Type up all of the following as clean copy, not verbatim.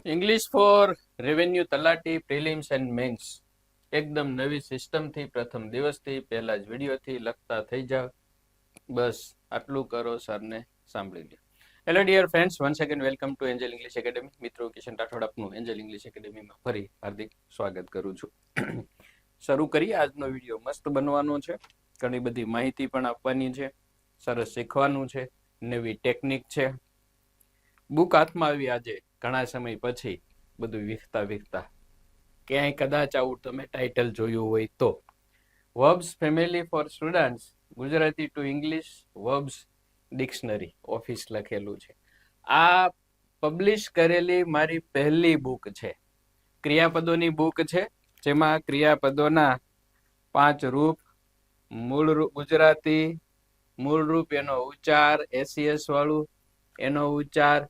English four revenue તલાટી prelims and men's એકદમ નવી સિસ્ટમથી પ્રથમ દિવસથી પહેલા જ વિડીયોથી લખતા થઈ જાવ. બસ આટલું કરો, સરને સાંભળી લો. Hello dear friends, one second welcome to Angel English Academy. મિત્રો, કિશન રાઠોડ આપનું એન્જલ ઇંગ્લિશ એકેડેમીમાં ફરી હાર્દિક સ્વાગત કરું છું. શરૂ કરીએ. આજનો વિડીયો મસ્ત બનવાનો છે. ઘણી બધી માહિતી પણ આપવાની છે, સરસ શીખવાનું છે, નવી ટેકનિક છે. બુક હાથમાં આવી આજે ઘણા સમય પછી, બધું વીખતા ક્યાંય કદાચ આવું તમે ટાઇટલ જોયું હોય તો. Verbs family for students, Gujarati to English verbs dictionary office લખેલું છે. આ પબ્લિશ કરેલી મારી પહેલી બુક છે. ક્રિયાપદોની બુક છે, જેમાં ક્રિયાપદોના 5 રૂપ, મૂળ રૂપ ગુજરાતી, મૂળ રૂપ એનો ઉચ્ચાર, એસીએસ વાળું એનો ઉચ્ચાર,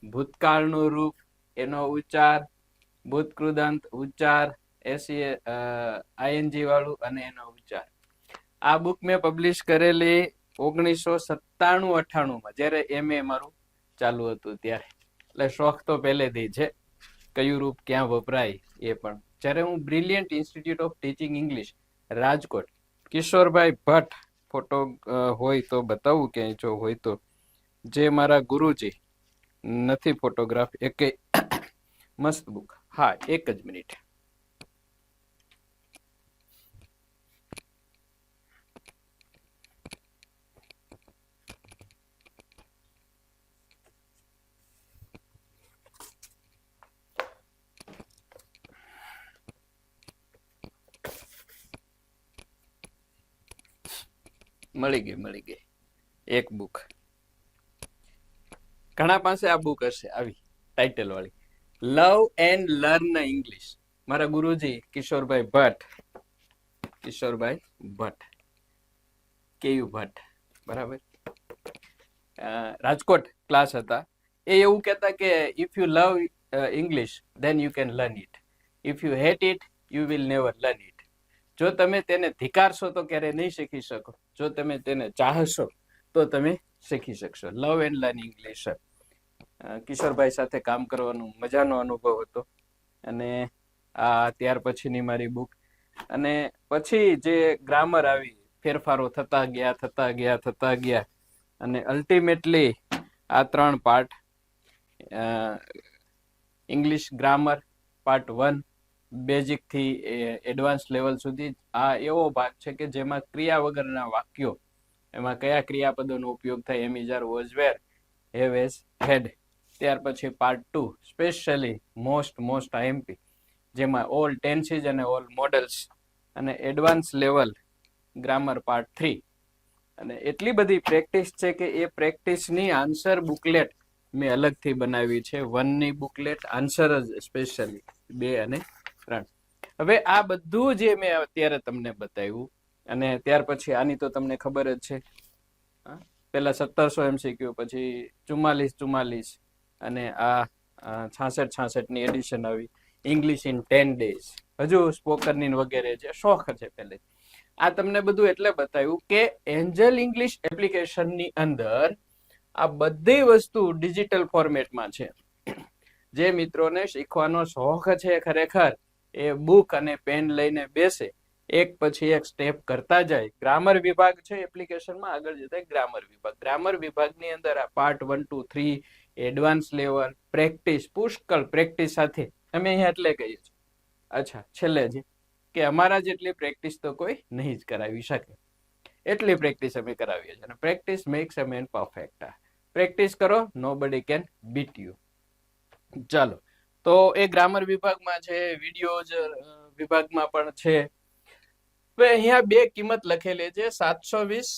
ભૂતકાળનું રૂપ એનો ઉચ્ચાર, ભૂતકૃદંત ઉચ્ચાર, આઈએનજી વાળું અને એનો ઉચ્ચાર. આ બુક મેં પબ્લિશ કરેલી 1997-98 જ્યારે MA મારું ચાલુ હતું ત્યારે. એટલે શોખ તો પહેલેથી છે, કયું રૂપ ક્યાં વપરાય એ પણ. જ્યારે હું brilliant institute of teaching English Rajkot, Kishorbhai Bhatt, photo હોય તો બતાવું ક્યાંય જો હોય તો, જે મારા ગુરુજી, નથી ફોટોગ્રાફ એકે, મસ્ત બુક. હા, એક જ મિનિટ. મળી ગઈ એક બુક. ઘણા પાસે આ બુક હશે આવી ટાઇટલ વાળી, લવ એન્ડ લર્ન ઇંગ્લિશ. મારા ગુરુજી કિશોરભાઈ ભટ્ટ, કેયુ ભટ્ટ, બરાબર, રાજકોટ ક્લાસ હતા. એ એવું કહેતા કે if you love English then you can learn it, if you hate it you will never learn it. જો તમે તેને ધિકારશો તો ક્યારે નહીં શીખી શકો, જો તમે તેને ચાહશો તો તમે શીખી શકશો. Love and learn English. Kishorbhai સાથે કામ કરવાનો મજાનો અનુભવ હતો. અને આ ત્યાર પછીની મારી બુક. અને પછી જે ગ્રામર આવી, ફેરફારો થતા ગયા અને અલ્ટિમેટલી આ 3 part, English grammar part 1, basic થી એડવાન્સ લેવલ સુધી. આ એવો ભાગ છે કે જેમાં ક્રિયા વગરના વાક્યો, એમાં કયા ક્રિયાપદોનો ઉપયોગ થાય, am, is, are, was, were, have, has, had. ત્યાર પછી પાર્ટ 2, સ્પેશિયલી મોસ્ટ આઈએમપી, જેમાં ઓલ ટેન્સીસ અને ઓલ મોડલ્સ, અને એડવાન્સ લેવલ ગ્રામર પાર્ટ 3. અને એટલી બધી પ્રેક્ટિસ છે કે એ પ્રેક્ટિસની આન્સર બુકલેટ મેં અલગથી બનાવી છે. 1ની બુકલેટ, આન્સર જ સ્પેશિયલી 2 અને 3. હવે આ બધું જે મેં અત્યારે તમને બતાવ્યું, અને ત્યાર પછી આની તો તમને ખબર જ છે, પેલા 1700 MCQ, પછી 44 અને આ 66 ની એડિશન આવી, ઇંગ્લિશ ઇન 10 days, હજુ સ્પોકન વગેરે જે શોખ છે પહેલે. આ તમને બધું એટલે બતાવ્યું કે એન્જલ ઇંગ્લિશ એપ્લિકેશનની અંદર આ બધી વસ્તુ ડિજિટલ ફોર્મેટમાં છે. જે મિત્રોને શીખવાનો શોખ છે ખરેખર, એ બુક અને પેન લઈને બેસે, એક પછી એક સ્ટેપ કરતા જાય. ગ્રામર વિભાગ છે એપ્લિકેશનમાં, આગળ જતા ગ્રામર વિભાગની અંદર આ પાર્ટ 1, 2, 3, એડવાન્સ લેવલ, પ્રેક્ટિસ, પુષ્કળ પ્રેક્ટિસ સાથે અમે અહીંયા એટલે કહીએ છીએ. અચ્છા, છેલ્લે છે કે અમારા જેટલી પ્રેક્ટિસ તો કોઈ નહીં જ કરાવી શકે, એટલી પ્રેક્ટિસ અમે કરાવીએ છીએ. અને પ્રેક્ટિસ મેક્સ અ મેન પરફેક્ટ. પ્રેક્ટિસ કરો, નોબડી કેન બીટ યુ. ચાલો, તો એ ગ્રામર વિભાગમાં છે, વિડીયોઝ વિભાગમાં પણ છે. હવે અહીંયા 2 કિંમત લખેલી છે, 720,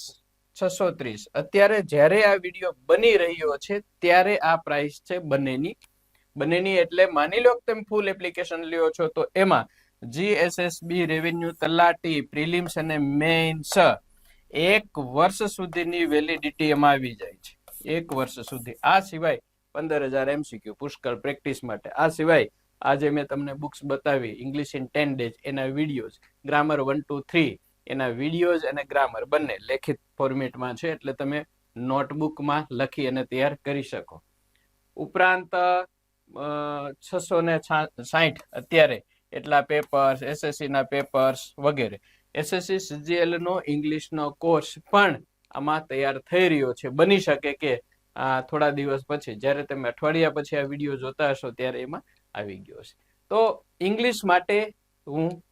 630. અત્યારે જ્યારે આ વિડીયો બની રહ્યો છે ત્યારે આ પ્રાઇસ છે બંનેની. એટલે માની લો કે તમે ફૂલ એપ્લિકેશન લ્યો છો તો એમાં જીએસએસબી રેવન્યુ તલાટી પ્રિલિમ્સ અને મેઇન્સ 1 વર્ષ સુધીની વેલિડિટી એમાં આવી જાય છે. 1 વર્ષ સુધી. આ સિવાય 15,000 MCQ પુષ્કળ પ્રેક્ટિસ માટે. આ સિવાય આજે મેં તમને બુક્સ બતાવી, ઇંગ્લિશ ઇન 10 days, એના વિડીયોઝ, ગ્રામર 1, 2, 3 એના વિડીયોઝ અને ગ્રામર બંને લેખિત ફોર્મેટમાં છે, એટલે તમે નોટબુકમાં લખી અને તૈયાર કરી શકો. ઉપરાંત 660 અત્યારે એટલા પેપર્સ, એસએસસી ના પેપર્સ વગેરે. એસએસસી સીજીએલ નો ઇંગ્લિશનો કોર્સ પણ આમાં તૈયાર થઈ રહ્યો છે. બની શકે કે થોડા દિવસ પછી, જ્યારે તમે અઠવાડિયા પછી આ વિડીયો જોતા હશો ત્યારે એમાં આવી ગયો છે. તો ઇંગ્લિશ માટે હું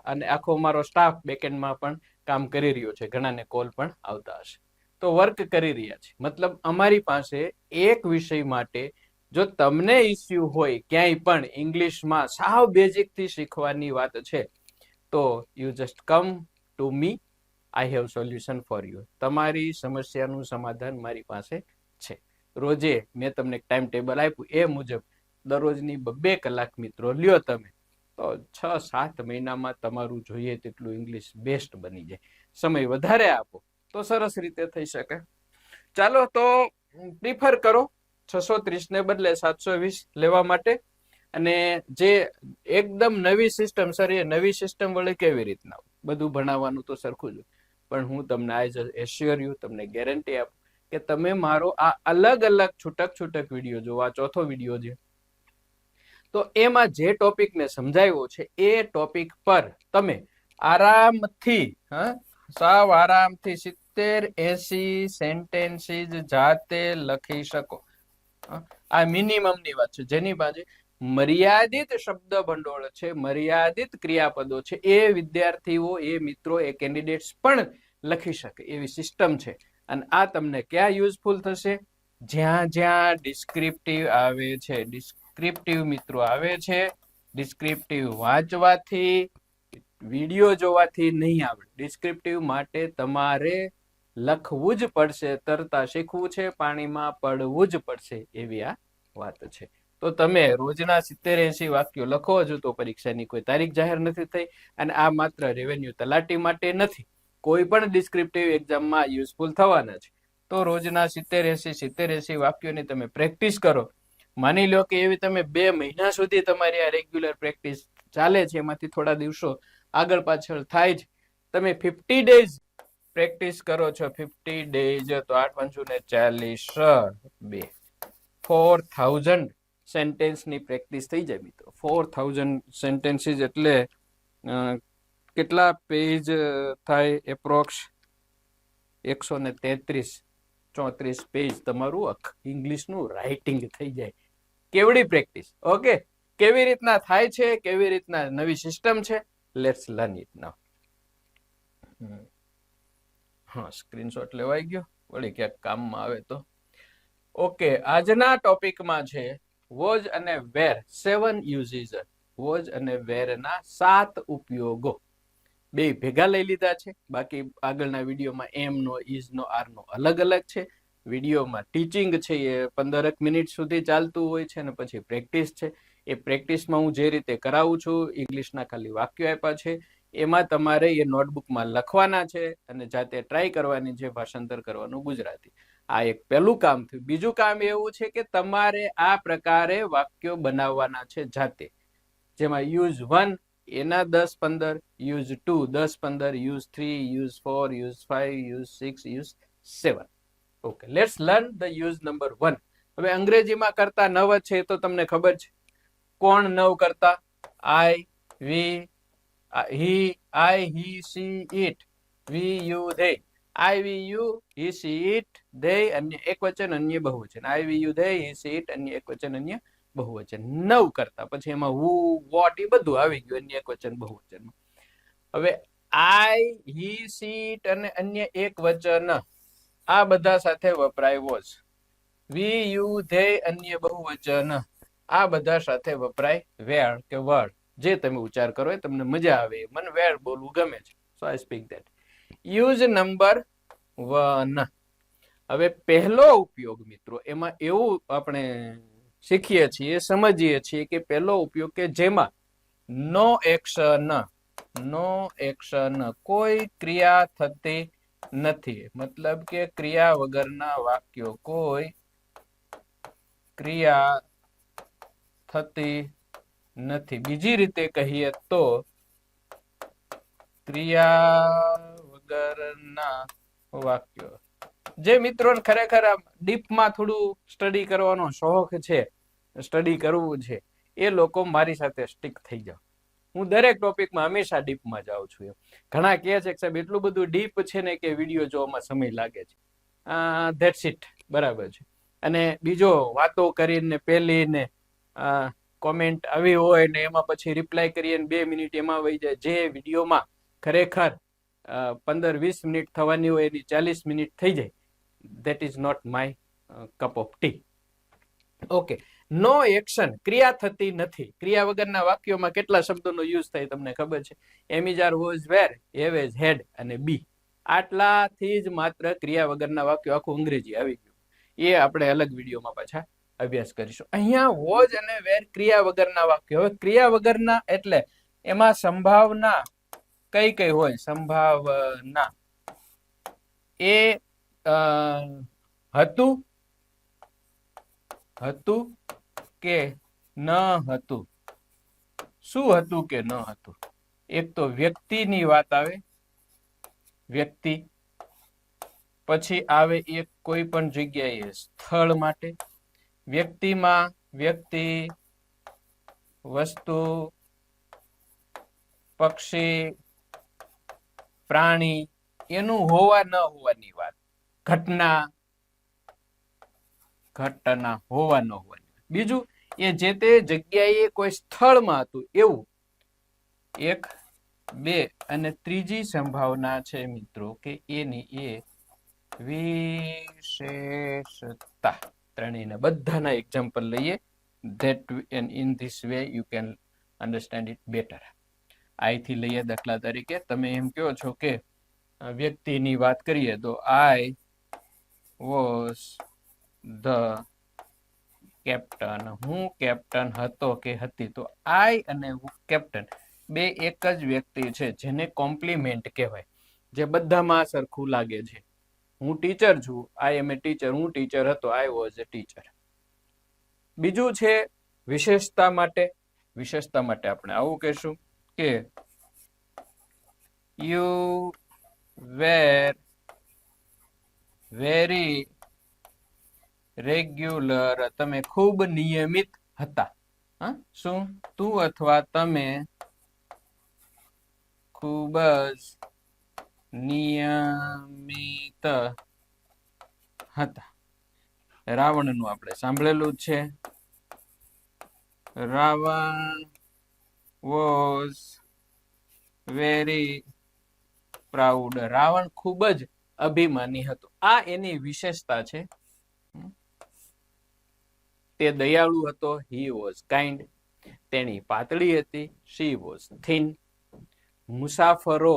અને આખો મારો સ્ટાફ બેકએન્ડમાં પણ કામ કરી રહ્યો છે. ઘણાને કોલ પણ આવતા હશે. તો વર્ક કરી રહ્યા છે. મતલબ અમારી પાસે એક વિષય માટે જો તમને ઇસ્યુ હોય ક્યાંય પણ ઇંગ્લિશમાં સાવ બેઝિક થી શીખવાની વાત છે, તો you just come to me. I have solution for you. તમારી સમસ્યાનું સમાધાન મારી પાસે છે. રોજે મેં તમને ટાઈમ ટેબલ આપ્યું એ મુજબ દરરોજની 2 કલાક મિત્રો લ્યો તમે, તો 6-7 મહિનામાં તમારું જોઈએ તેટલું ઇંગ્લિશ બેસ્ટ બની જાય. સમય વધારે આપો તો સરસ રીતે થઈ શકે. ચાલો તો પ્રિફર કરો 630 ને બદલે 720 લેવા માટે. અને જે એકદમ નવી સિસ્ટમ, સર એ નવી સિસ્ટમ વડે કેવી રીતના બધું ભણાવવાનું તો સરખું જ, પણ હું તમને આઈ એશ્યોર યુ, તમને ગેરંટી આપું કે તમે મારો આ અલગ અલગ છૂટક વિડીયો જો આ ચોથો વિડીયો છે, તો એમાં જે ટોપિક મેં સમજાવ્યો છે એ ટોપિક પર તમે આરામથી સાવ આરામથી 70-80 સેન્ટેન્સીસ જાતે લખી શકો. આ મિનિમમ ની વાત છે. જેની પાસે મર્યાદિત શબ્દ ભંડોળ છે, મર્યાદિત ક્રિયાપદો છે, એ વિદ્યાર્થીઓ, એ મિત્રો, એ કેન્ડિડેટ્સ પણ લખી શકે એવી સિસ્ટમ છે. અને આ તમને ક્યાં યુઝફુલ થશે? જ્યાં જ્યાં ડિસ્ક્રિપ્ટિવ આવે છે. ડિસ્ક્રિપ્ટિવ મિત્રો આવે છે. ડિસ્ક્રિપ્ટિવ વાંચવાથી, વિડીયો જોવાથી નહીં આવડે. ડિસ્ક્રિપ્ટિવ માટે તમારે લખવું જ પડશે. તરતા શીખવું છે, પાણીમાં પડવું જ પડશે, એવી આ વાત છે. તો તમે રોજના 70-80 વાક્યો લખો. હજુ તો પરીક્ષાની કોઈ તારીખ જાહેર નથી થઈ, અને આ માત્ર રેવન્યુ તલાટી માટે નથી, કોઈ પણ ડિસ્ક્રિપ્ટિવ એક્ઝામમાં યુઝફુલ થવાના છે. તો રોજના 70-80 વાક્યોની તમે પ્રેક્ટિસ કરો. માની લો કે એવી તમે 2 મહિના સુધી તમારી આ રેગ્યુલર પ્રેક્ટિસ ચાલે છે, એમાંથી થોડા દિવસો આગળ પાછળ થાય જ, તમે 50 ડેઝ પ્રેક્ટિસ કરો છો. 50 ડેઝ તો 8×5 = 2 4000 સેન્ટેન્સની પ્રેક્ટિસ થઈ જાય મિત્રો. 4000 સેન્ટેન્સીસ એટલે કેટલા પેજ થાય? એપ્રોક્સ 133-34 પેજ તમારું ઇંગ્લિશનું રાઇટિંગ થઈ જાય. કેવડી પ્રેક્ટિસ! ઓકે, કેવી રીતના થાય છે, કેવી રીતના નવી સિસ્ટમ છે, let's learn it now. Screenshot લેવાઈ ગયો, વળી ક્યાંક કામમાં આવે તો. ઓકે, આજના ટોપિકમાં છે વોઝ અને વેર 7 યુઝીસ. વોઝ અને વેર ના 7 ઉપયોગો. 2 ભેગા લઈ લીધા છે. બાકી આગળના વિડીયોમાં એમ નો, ઇઝ નો, આર નો અલગ અલગ છે. વિડીયોમાં ટીચિંગ છે એ 15 મિનિટ સુધી ચાલતું હોય છે, અને પછી પ્રેક્ટિસ છે. એ પ્રેક્ટિસમાં હું જે રીતે કરાવું છું, ઇંગ્લિશના ખાલી વાક્યો આપ્યા છે, એમાં તમારે એ નોટબુકમાં લખવાના છે અને જાતે ટ્રાય કરવાની છે, ભાષાંતર કરવાનું ગુજરાતી. આ એક પહેલું કામ થયું. બીજું કામ એવું છે કે તમારે આ પ્રકારે વાક્યો બનાવવાના છે જાતે, જેમાં યુઝ 1 એના 10-15, use 2 10-15, use 3, use 4, use 5, use 6, use 7. Okay, let's learn the use number 1. હવે અંગ્રેજીમાં કરતા નવ છે, તો તમને ખબર છે. કોણ નવ કરતા? I, we, he, I, he, she, it, we, you, they. I, we, you, he, she, it, they અન્ય એકવચન, અન્ય બહુવચન. I, we, you, they, he, she, it, અન્ય એકવચન, અન્ય બહુવચન. 9 કરતા. પછી એમાં હુ, વોટ એ બધું આવી ગયું અન્ય એકવચન બહુવચનમાં. હવે આઈ, હી, સી, ઇટ અને અન્ય એકવચન આ બધા સાથે વપરાય વોઝ. વી, યુ, ધે અન્ય બહુવચન આ બધા સાથે વપરાય વેર કે વર્ડ. જે તમે ઉચ્ચાર કરો એ તમને મજા આવે. મને વેર બોલવું ગમે છે, so I speak that. Use number 1. હવે પહેલો ઉપયોગ મિત્રો, એમાં એવું આપણે શીખીએ છીએ, સમજીએ છીએ કે પહેલો ઉપયોગ કે જેમાં નો એક્શન, કોઈ ક્રિયા થતી નથી. મતલબ કે ક્રિયા વગરના વાક્યો, કોઈ ક્રિયા થતી નથી. બીજી રીતે કહીએ તો ક્રિયા વગરના વાક્યો. જે મિત્રો ખરેખર ડીપમાં થોડું સ્ટડી કરવાનો શોખ છે, સ્ટડી કરવું છે એ લોકો મારી સાથે સ્ટીક થઈ જાઓ. હું દરેક ટોપિકમાં હંમેશા ડીપમાં જાઉં છું. એમ ઘણા કહે છે કે સાહેબ એટલું બધું ડીપ છે ને કે વિડીયો જોવામાં સમય લાગે છે. ધેટ્સ ઇટ, બરાબર છે. અને બીજો વાતો કરીને પેલી ને કોમેન્ટ આવી હોય ને એમાં પછી રિપ્લાય કરીએ 2 મિનિટ એમાં વહી જાય. જે વિડીયોમાં ખરેખર 15-20 મિનિટ થવાની હોય એની 40 મિનિટ થઈ જાય. That is not my cup of tea. Okay, no action, ક્રિયા થતી નથી. ક્રિયા વગરના વાક્યોમાં કેટલા શબ્દોનો યુઝ થાય તમને ખબર છે? એમિજાર, વોઝ, વેર, હેવેઝ, હેડ અને બી. આટલાથી જ માત્ર ક્રિયા વગરના વાક્યો આખું અંગ્રેજી આવી ગયું. એ આપણે અલગ વિડીયોમાં પાછા અભ્યાસ કરીશું. અહીંયા વોઝ અને વેર ક્રિયા વગરના વાક્યો. હવે ક્રિયા વગરના એટલે એમાં સંભાવના કઈ કઈ હોય? સંભાવના એ હતું, હતું કે ન હતું. શું હતું કે ન હતું? એક તો વ્યક્તિની વાત આવે, વ્યક્તિ. પછી આવે એક કોઈ પણ જગ્યાએ સ્થળ માટે. વ્યક્તિમાં વ્યક્તિ, વસ્તુ, પક્ષી, પ્રાણી, એનું હોવા ન હોવાની વાત. ઘટના, ઘટના હોવા ન હોવાની. બીજું, એ જે તે જગ્યાએ કોઈ સ્થળમાં હતું એવું. 1, 2 અને ત્રીજી સંભાવના છે મિત્રો કે એની એ વિશેષતા. ત્રણેયના બધાના એક્ઝામ્પલ લઈએ. that and in this way you can understand it better. આઈથી લઈએ દાખલા તરીકે તમે એમ કહો છો કે વ્યક્તિની વાત કરીએ તો આઈ વોઝ ધ કેપ્ટન. હું કેપ્ટન હતો કે હતી. તો આઈ અને કેપ્ટન બે એક જ વ્યક્તિ છે જેને કોમ્પ્લિમેન્ટ કહેવાય, જે બધામાં સરખું લાગે છે. હું ટીચર છું, આઈ એમ એ ટીચર. હું ટીચર હતો, આઈ વોઝ એ ટીચર. બીજું છે વિશેષતા માટે. વિશેષતા માટે આપણે આવું કહેશું કે યુ વેર વેરી રેગ્યુલર. તમે ખૂબ નિયમિત હતા. શું? તું અથવા તમે ખૂબ જ નિયમિત હતા. રાવણનું આપણે સાંભળેલું છે. Ravan was very proud. Ravan ખૂબ જ અભિમાની હતો. આ એની વિશેષતા છે. તે દયાળુ હતો, હી વોઝ કાઇન્ડ. તેની પાતળી હતી, શી વોઝ થિન. મુસાફરો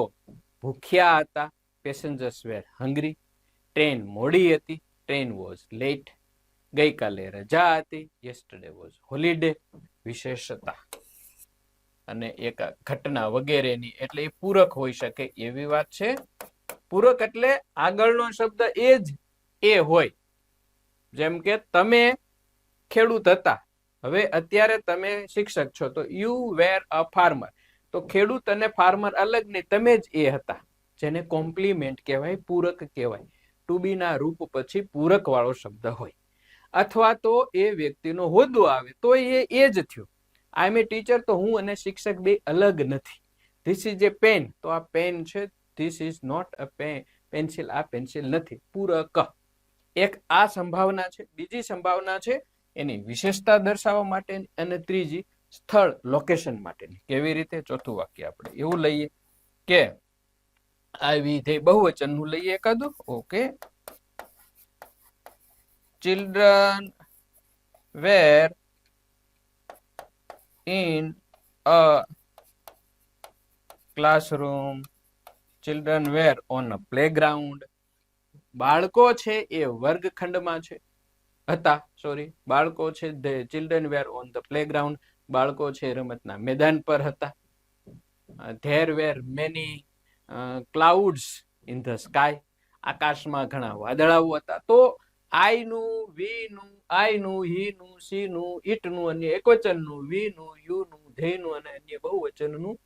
ભૂખ્યા હતા, પેસેન્જર્સ વેર હંગ્રી. ટ્રેન મોડી હતી, ટ્રેન વોઝ લેટ. ગઈકાલે રજા હતી, યસ્ટરડે વોઝ હોલિડે. વિશેષતા અને એક ઘટના વગેરેની એટલે એ પૂરક હોઈ શકે એવી વાત છે. પૂરક એટલે આગળનો શબ્દ એ જ એ હોય. જેમ કે તમે ખેડૂત હતા, હવે અત્યારે તમે શિક્ષક છો, તો યુ વેર અ ફાર્મર. તો ખેડૂત અને ફાર્મર અલગ નહીં, તમે જ એ હતા, જેને કોમ્પ્લિમેન્ટ કહેવાય, પૂરક કહેવાય. ટુ બી ના રૂપ પછી પૂરક વાળો શબ્દ હોય. અથવા તો એ વ્યક્તિનો હોદ્દો આવે તો એ જ થયું. આઈ એમ એ ટીચર, તો હું અને શિક્ષક બે અલગ નથી. ધીસ ઇઝ એ પેન, તો આ પેન છે. This is not a pencil, આ પેન્સિલ નથી. પૂરક. એક આ સંભાવના છે. બીજી સંભાવના છે એની વિશેષતા દર્શાવવા માટે, અને ત્રીજી સ્થળ લોકેશન માટેની. કેવી રીતે? ચોથું વાક્ય આપણે એવું લઈએ કે આ વિધેય બહુવચનનું લઈએ એકાદું. Okay, children were in a classroom. Children were on a playground. બાળકો છે એ વર્ગખંડમાં છે હતા. સોરી, બાળકો છે the children were on the playground. બાળકો છે રમતના મેદાન પર હતા. there were many clouds in the sky. આકાશમાં ઘણા વાદળાઓ હતા. તો આઈ નું, વી નું, આઈ નું, હી નું, સી નું, ઇટ નું, અન્ય એકવચનનું, વી નું, યુ નું, ધે નું અને અન્ય બહુવચનનું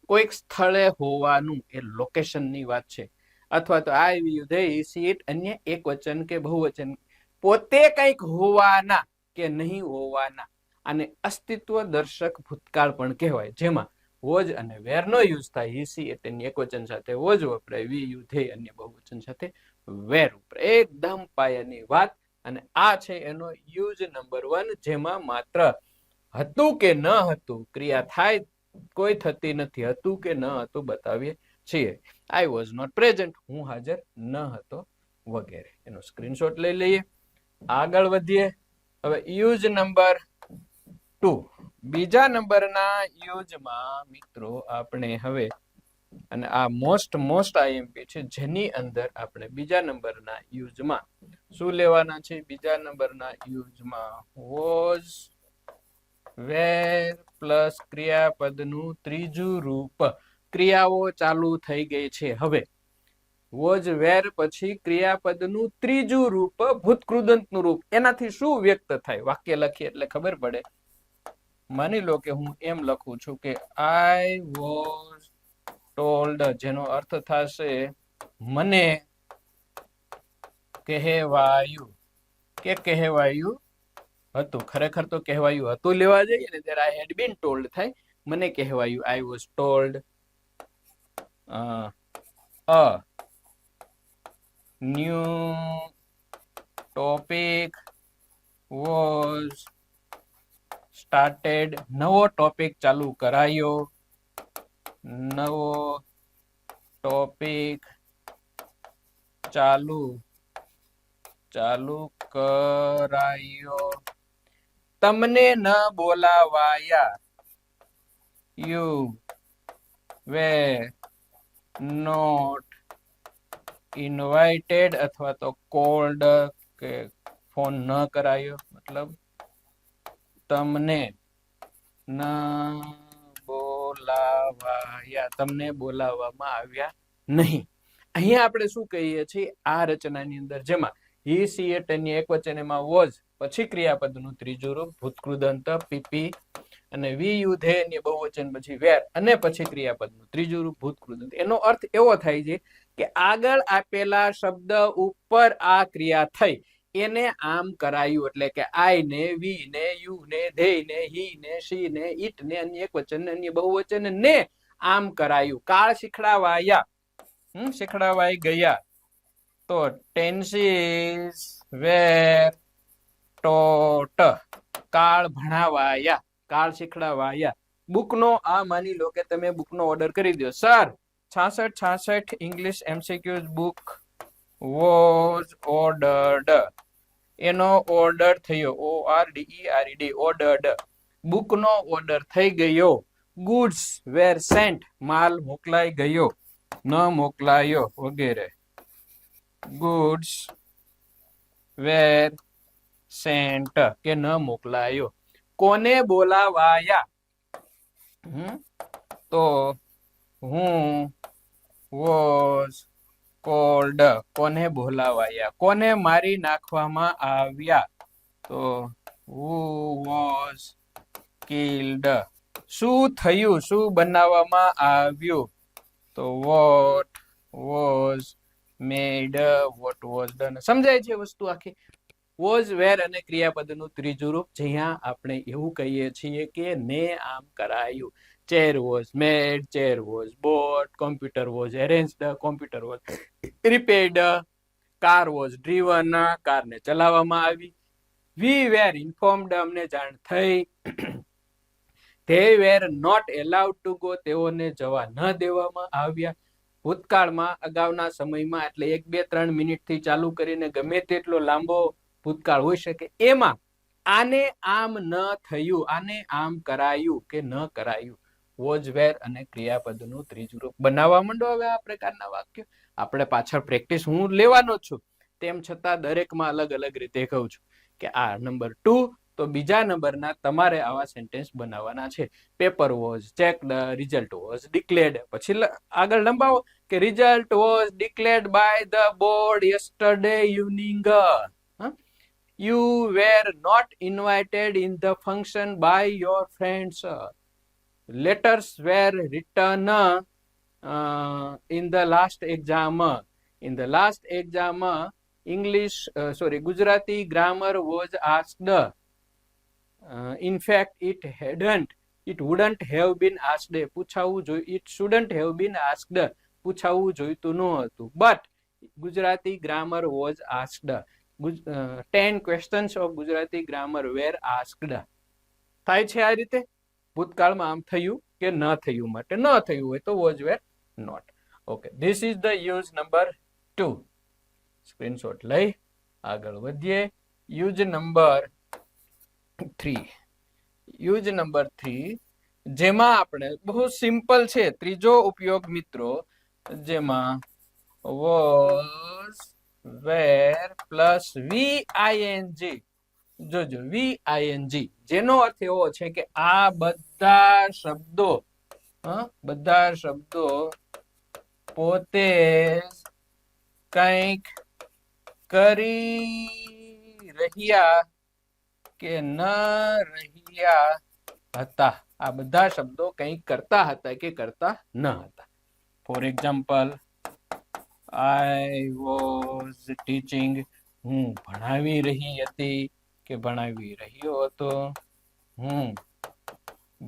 કોઈક સ્થળે હોવાનું એ લોકેશનની વાત છે. અથવા તો આઈ, we, you, they, C, it અન્ય એકવચન કે બહુવચન પોતે કંઈક હોવાના કે નહીં હોવાના. આને અસ્તિત્વ દર્શક ભૂતકાળ પણ કહેવાય, જેમાં વોઝ અને વેર નો યુઝ થાય. હી સી એની એકવચન સાથે વોઝ વપરાય, વી યુ ધે અન્ય બહુવચન સાથે વેર વપરાય. એકદમ પાયાની વાત. અને આ છે એનો યુઝ નંબર 1, જેમાં માત્ર હતું કે ન હતું ક્રિયા થાય, કોઈ થતી નથી, હતું કે ન હતું બતાવીએ છીએ. આઈ વોઝ નોટ પ્રેઝન્ટ, હું હાજર ન હતો વગેરે. એનો સ્ક્રીનશોટ લઈ લઈએ, આગળ વધીએ. હવે યુઝ નંબર 2, બીજા નંબરના યુઝમાં મિત્રો આપણે હવે, અને આ મોસ્ટ આઈએમપી છે, જેની અંદર આપણે બીજા નંબરના યુઝમાં શું લેવાના છે? બીજા નંબરના યુઝમાં વોઝ વેર પ્લસ ક્રિયાપદનું ત્રીજું રૂપ. ક્રિયાઓ ચાલુ થઈ ગઈ છે. હવે વોઝ વેર પછી ક્રિયાપદનું ત્રીજું રૂપ, ભૂતકૃદંતનું રૂપ. એનાથી શું વ્યક્ત થાય? વાક્ય લખીએ એટલે ખબર પડે. માની લો કે હું એમ લખું છું કે આઈ વોઝ ટોલ્ડ, જેનો અર્થ થશે મને કહેવાયું કે કહેવાયું હતું. ખરેખર તો કહેવાયું હતું લેવા જઈએ ને ત્યારે આઈ હેડ બીન ટોલ્ડ થાય. મને કહેવાયું, I was told a new topic was started, નવો ટોપિક ચાલુ કરાયો, નવો ટોપિક ચાલુ કરાયો. તમને ન બોલાવાયા, યુ વેર નોટ ઇન્વાઇટેડ અથવા તો કોલ્ડ, કે ફોન ન કરાયો, મતલબ તમને ન બોલાવાયા, તમને બોલાવવામાં આવ્યા નહીં. અહીંયા આપણે શું કહીએ છીએ? આ રચનાની અંદર જેમાં હી સી એટ એની એકવચન, એમાં વોઝ પછી ક્રિયાપદનું ત્રીજું રૂપ ભૂતકૃદંત પીપી, અને વી યુ ધે એની બહુવચન પછી વેર, અને પછી ક્રિયાપદનું ત્રીજું રૂપ ભૂતકૃદંત. એનો અર્થ એવો થાય છે કે આગળ આપેલા શબ્દ ઉપર આ ક્રિયા થઈ, એને આમ કરાયું. એટલે કે આઈ ને, વી ને, યુ ને, ધે ને, હી ને, શી ને, ઈટ ને, અન્ય એકવચન અન્ય બહુવચન ને આમ કરાયું. કાળ શીખડાવાયા, શીખડાવાઈ ગયા. તો ટેન્સીસ વેર ટોટ, કાળ ભણાવાયા, કાળ શીખડાવાયા. બુકનો આ માની લો કે તમે બુકનો ઓર્ડર કરી દો. Sir 66 English MCQs book was ordered, એનો ઓર્ડર થયો, ORDERED, ઓર્ડર્ડ. બુકનો ઓર્ડર થઈ ગયો. ગુડ્સ વેર સેન્ટ, માલ મોકલાઈ ગયો, ન મોકલાયો વગેરે. ગુડ્સ વેર સેન્ટ, કે ન મોકલાયો. કોને બોલાવાયા? તો હું વોઝ કોલ્ડ, કોને બોલાવાયા. કોને મારી નાખવામાં આવ્યા? તો હુ વોઝ કિલ્ડ. શું થયું? શું બનાવવામાં આવ્યું? તો what was made, what was done. સમજાય છે વસ્તુ આખી? વોઝ વેર અને ક્રિયાપદનું ત્રીજું રૂપ, જ્યાં આપણે એવું કહીએ છીએ કે ને આમ કરાયું. Chair was made, chair was bought, computer was arranged, computer was repaired, car was driven, કારને ચલાવવામાં આવી. વી વેર ઇન્ફોર્મડ, અમને જાણ થઈ. they were not allowed to go, તેઓને જવા ન દેવામાં આવ્યા. ભૂતકાળમાં અગાઉના સમયમાં, એટલે 1, 2, 3 મિનિટથી ચાલુ કરીને ગમે તેટલો લાંબો ભૂતકાળ હોઈ શકે, એમાં આને આમ ન થયું, આને આમ કરાયું કે ન કરાયું. વોઝ વેર અને ક્રિયાપદનું ત્રીજું રૂપ બનાવવા માંડો. હવે આ પ્રકારના વાક્ય આપણે પાછળ પ્રેક્ટિસ હું લેવાનો છું, તેમ છતાં દરેકમાં અલગ અલગ રીતે કહું છું કે આ નંબર 2. તો બીજા નંબરના તમારે આવા સેન્ટેન્સ બનાવવાના છે. Paper was checked, result was declared. પછી આગળ લંબાવો કે result was declared by the board yesterday evening. You were not invited in the function by your friends. Letters were written in the last exam. In the last exam, Gujarati grammar was asked. In fact it wouldn't have been asked પૂછાવું જોઈએ, it shouldn't have been asked પૂછાવું જોઈતું ન હતું, but Gujarati grammar was asked. 10 questions of Gujarati grammar were asked. થાય છે આ રીતે. ભૂતકાળમાં આમ થયું કે ન થયું, માટે ન થયું હોય તો was were not. Okay, this is the use number 2. Screenshot લઈ આગળ વધીએ. Use number 3. યુઝ નંબર 3 જેમાં આપણે બહુ સિમ્પલ છે, ત્રીજો ઉપયોગ મિત્રો, જેમાં વોઝ વેર પ્લસ વીઆઈએનજી. જોજો વીઆઈએનજી, જેનો અર્થ એવો છે કે આ બધા શબ્દો પોતે કંઈક કરી રહ્યા કે ન રહ્યા હતા. આ બધા શબ્દો કંઈક કરતા હતા કે કરતા ન હતા. For example, I was teaching, હું ભણાવી રહી હતી કે ભણાવી રહ્યો હતો. હું